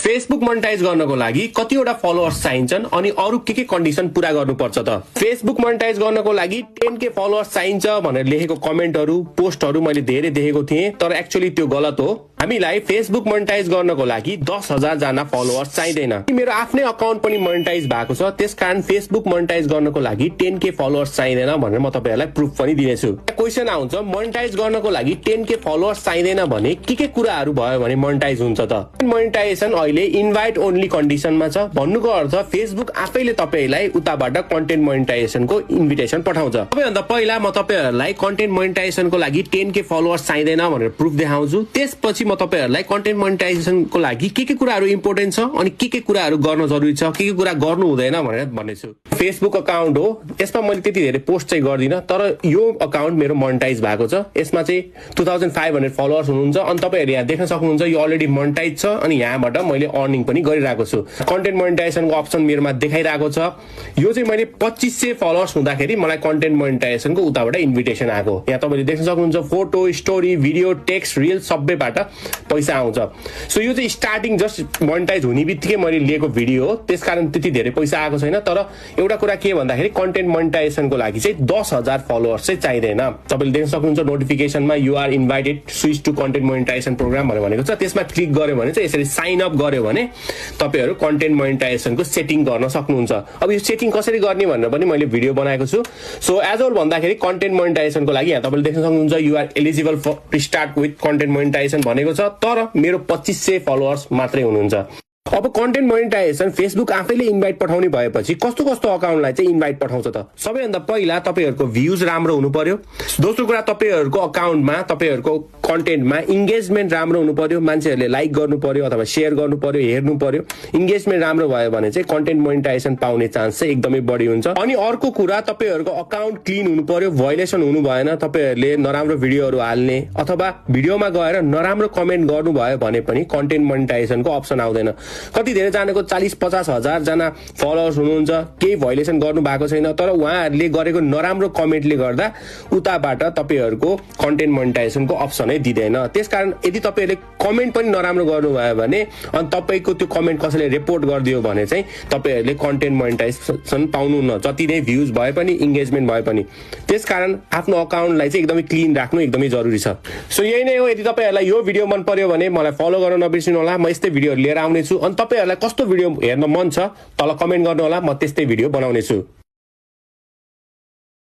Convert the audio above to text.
Facebook monetise गर्नको लागि कतिवटा फलोअर्स चाहिन्छन् अनि अरु के कन्डिसन पूरा गर्नुपर्छ त? फेसबुक मोनेटाइज गर्नको लागि 10k फलोअर्स चाहिन्छ भनेर लेखेको कमेन्टहरु पोस्टहरु मैले धेरै देखेको थिएँ, तर एक्चुअली त्यो गलत हो। हामीलाई फेसबुक मोनेटाइज गर्नको लागि 10,000 जना फलोअर्स चाहिदैन। मेरो आफ्नै अकाउन्ट पनि मोनेटाइज भएको छ, त्यसकारण फेसबुक मोनेटाइज गर्नको लागि 10k फलोअर्स चाहिदैन भनेर म तपाईहरुलाई प्रुफ पनि दिनेछु। क्वेशन आउँछ मोनेटाइज गर्नको लागि 10k फलोअर्स चाहिदैन भने के कुराहरु भयो भने मोनेटाइज हुन्छ त? मोनेटाइजेसन अहिले इन्भाइट ओन्ली कन्डिसनमा छ। भन्नुको अर्थ फेसबुक आफैले तपाईलाई उताबाट कन्टेन्ट मोनेटाइजेसनको इन्भिटेसन पठाउँछ। सबैभन्दा पहिला म तपाईहरुलाई कन्टेन्ट मोनेटाइजेसनको लागि 10k फलोअर्स चाहिदैन भनेर प्रुफ देखाउँछु। त्यसपछि म तपाईहरुलाई कन्टेन्ट मोनेटाइजेसनको लागि के कुराहरु इम्पोर्टेन्ट छ अनि के कुराहरु गर्न जरुरी छ, के कुरा गर्नु हुँदैन भनेर भन्नेछु। फेसबुक अकाउन्ट हो, यसमा मैले त्यति धेरै पोस्ट चाहिँ गर्दिन, तर यो अकाउन्ट मेरो मोनेटाइज भएको छ। यसमा चाहिँ 2500 फलोअर्स हुनुहुन्छ अनि तपाईहरु यहाँ देख्न सक्नुहुन्छ यो अलरेडी मोनेटाइज छ अनि यहाँबाट मैले अर्निङ पनि गरिरहेको छु। कन्टेन्ट मोनेटाइजेसनको अप्सन मेरोमा देखाइरहेको छ। यो चाहिँ मैले 2500 फलोअर्स हुँदाखेरि मलाई कन्टेन्ट मोनेटाइजेसनको उताबाट इन्भिटेसन आएको। यहाँ तपाईले देख्न सक्नुहुन्छ photo, story, video, text, reel सबैबाट पैसा आउँछ। सो यो चाहिँ स्टार्टिङ जस्ट मोनेटाइज हुने बित्तिकै मैले लिएको भिडियो हो, त्यसकारण त्यति धेरै पैसा आएको छैन। तर एउटा कुरा के भन्दाखेरि कन्टेन्ट मोनेटाइजेसनको लागि चाहिँ 10,000 फलोअर्स चाहिँ चाहिदैन। तपाईले देख्न सक्नुहुन्छ नोटिफिकेसनमा you are invited switch to content monetization program भनेको छ। त्यसमा क्लिक गर्यो भने चाहिँ यसरी साइन अप गर्यो भने तपाईहरु कन्टेन्ट मोनेटाइजेसनको सेटिङ गर्न सक्नुहुन्छ। अब यो सेटिङ कसरी गर्ने भनेर पनि मैले भिडियो बनाएको छु। सो एज अल भन्दाखेरि कन्टेन्ट मोनेटाइजेसनको लागि यहाँ तपाईले देख्न सक्नुहुन्छ you are eligible for start with content monetization भनेको छ, तर मेरो 2500 फलोअर्स मात्रै हुनुहुन्छ। अब कन्टेन्ट मोनेटाइजेसन फेसबुक आफैले इन्भाइट पठाउने भएपछि कस्तो अकाउन्टलाई चाहिँ इन्भाइट पठाउँछ त? सबैभन्दा पहिला तपाईहरुको भ्यूज राम्रो हुनु पर्यो। दोस्रो कुरा तपाईहरुको अकाउन्टमा तपाईहरुको कन्टेन्टमा इन्गेजमेन्ट राम्रो हुनु पर्यो। मान्छेहरुले लाइक गर्नु पर्यो अथवा शेयर गर्नु पर्यो, हेर्नु पर्यो। इन्गेजमेन्ट राम्रो भयो भने चाहिँ कन्टेन्ट मोनेटाइजेसन पाउने चान्स चाहिँ एकदमै बढी हुन्छ। अनि अर्को कुरा तपाईहरुको अकाउन्ट क्लीन हुनु पर्यो, भायोलेसन हुनु भएन। तपाईहरुले नराम्रो भिडियोहरु हाल्ने अथवा भिडियोमा गएर नराम्रो कमेन्ट गर्नु भयो भने पनि कन्टेन्ट मोनेटाइजेसनको अप्सन आउँदैन। कति धेरै जनाको 40-50 हजार जना फलोअर्स हुनुहुन्छ, केही भायोलेसन गर्नु भएको छैन, तर उहाँहरुले गरेको नराम्रो कमेन्टले गर्दा उताबाट तपाईहरुको कन्टेन्ट मोनेटाइजेसनको अप्सनै दिदैन। त्यसकारण यदि तपाईहरुले कमेन्ट पनि नराम्रो गर्नुभयो भने अनि तपाईको त्यो कमेन्ट कसैले रिपोर्ट गरिदियो भने चाहिँ तपाईहरुले कन्टेन्ट मोनेटाइजेसन पाउनुहुन्न, जति नै भ्यूज भए पनि इन्गेजमेन्ट भए पनि। त्यसकारण आफ्नो अकाउन्टलाई चाहिँ एकदमै क्लीन राख्नु एकदमै जरुरी छ। सो यही नै हो। यदि तपाईहरुलाई यो भिडियो मन पर्यो भने मलाई फलो गर्न नबिर्सिनु होला। म यस्तै भिडियोहरु लिएर आउने छु। अनि तपाईहरुलाई कस्तो भिडियो हेर्न मन छ तल कमेन्ट गर्नु होला, म त्यस्तै भिडियो बनाउने छु।